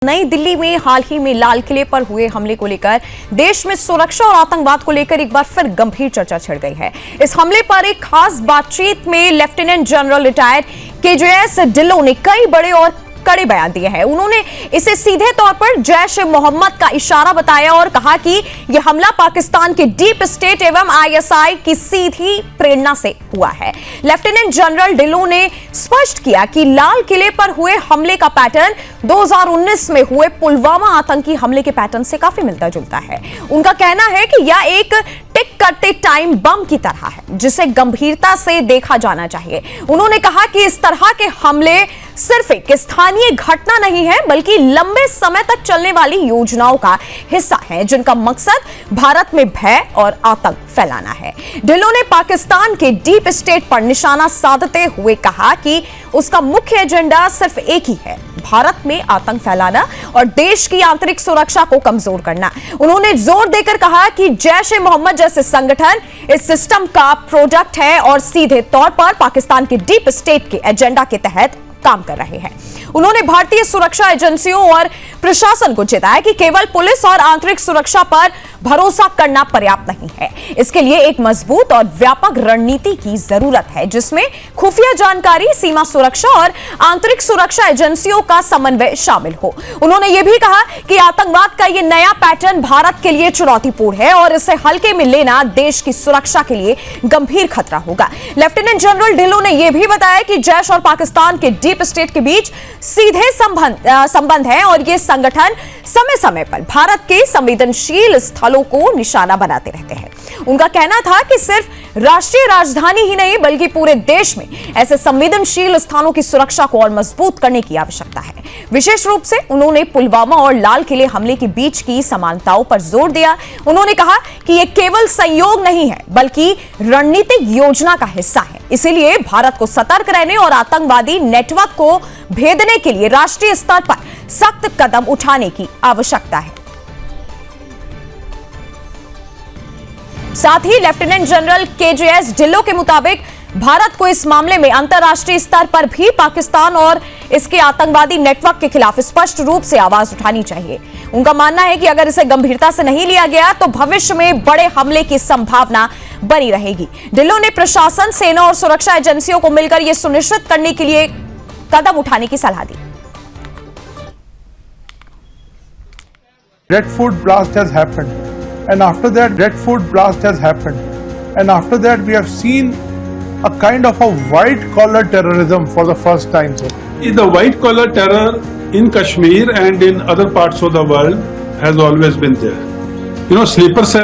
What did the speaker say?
नई दिल्ली में हाल ही में लाल किले पर हुए हमले को लेकर देश में सुरक्षा और आतंकवाद को लेकर एक बार फिर गंभीर चर्चा छिड़ गई है। इस हमले पर एक खास बातचीत में lieutenant general retired KJS Dhillon ने कई बड़े और कड़े बयान दिए हैं। उन्होंने इसे सीधे तौर पर जैश ए मोहम्मद का इशारा बताया और कहा कि यह हमला पाकिस्तान के डीप स्टेट एवं आईएसआई की सीधी प्रेरणा से हुआ है। लेफ्टिनेंट जनरल ढिल्लों ने स्पष्ट किया कि लाल किले पर हुए हमले का पैटर्न 2019 में हुए पुलवामा आतंकी हमले के पैटर्न से काफी मिलता जुलता है। उनका कहना है कि यह एक टिक करते टाइम बम की तरह है जिसे गंभीरता से देखा जाना चाहिए। उन्होंने कहा कि इस तरह के हमले सिर्फ एक स्थानीय घटना नहीं है बल्कि लंबे समय तक चलने वाली योजनाओं का हिस्सा है जिनका मकसद भारत में भय और आतंक फैलाना है। ढिल्लों ने पाकिस्तान के डीप स्टेट पर निशाना साधते हुए कहा कि उसका मुख्य एजेंडा सिर्फ एक ही है, भारत में आतंक फैलाना और देश की आंतरिक सुरक्षा को कमजोर करना। उन्होंने जोर देकर कहा कि जैश ए मोहम्मद जैसे संगठन इस सिस्टम का प्रोडक्ट है और सीधे तौर पर पाकिस्तान के डीप स्टेट के एजेंडा के तहत काम कर रहे हैं। उन्होंने भारतीय सुरक्षा एजेंसियों और प्रशासन को चेताया कि केवल पुलिस और आंतरिक सुरक्षा पर भरोसा करना पर्याप्त नहीं है। इसके लिए एक मजबूत और व्यापक रणनीति की जरूरत है जिसमें खुफिया जानकारी, सीमा सुरक्षा और आंतरिक सुरक्षा एजेंसियों का समन्वय शामिल हो। उन्होंने यह भी कहा कि आतंकवाद का यह नया पैटर्न भारत के लिए चुनौतीपूर्ण है और इसे हल्के में लेना देश की सुरक्षा के लिए गंभीर खतरा होगा। लेफ्टिनेंट जनरल ढिल्लों ने यह भी बताया कि जैश और पाकिस्तान के डीप स्टेट के बीच सीधे संबंध है और ये संगठन समय समय पर भारत के संवेदनशील स्थलों को निशाना बनाते रहते हैं। उनका कहना था कि सिर्फ राष्ट्रीय राजधानी ही नहीं बल्कि पूरे देश में ऐसे संवेदनशील स्थानों की सुरक्षा को और मजबूत करने की आवश्यकता है। विशेष रूप से उन्होंने पुलवामा और लाल किले हमले के बीच की समानताओं पर जोर दिया। उन्होंने कहा कि यह केवल संयोग नहीं है बल्कि रणनीतिक योजना का हिस्सा है। इसीलिए भारत को सतर्क रहने और आतंकवादी नेटवर्क को भेदने के लिए राष्ट्रीय स्तर पर सख्त कदम उठाने की आवश्यकता है। साथ ही लेफ्टिनेंट जनरल केजेएस ढिल्लों के मुताबिक भारत को इस मामले में अंतर्राष्ट्रीय स्तर पर भी पाकिस्तान और इसके आतंकवादी नेटवर्क के खिलाफ स्पष्ट रूप से आवाज उठानी चाहिए। उनका मानना है कि अगर इसे गंभीरता से नहीं लिया गया तो भविष्य में बड़े हमले की संभावना बनी रहेगी। ढिल्लों ने प्रशासन, सेना और सुरक्षा एजेंसियों को मिलकर यह सुनिश्चित करने के लिए कदम उठाने की सलाह दी। Redford blast has happened, and after that Redford blast has happened, and after that we have seen a kind of a white collar terrorism for the first time. The white collar terror in Kashmir and in other parts of the world has always been there. Sleeper cell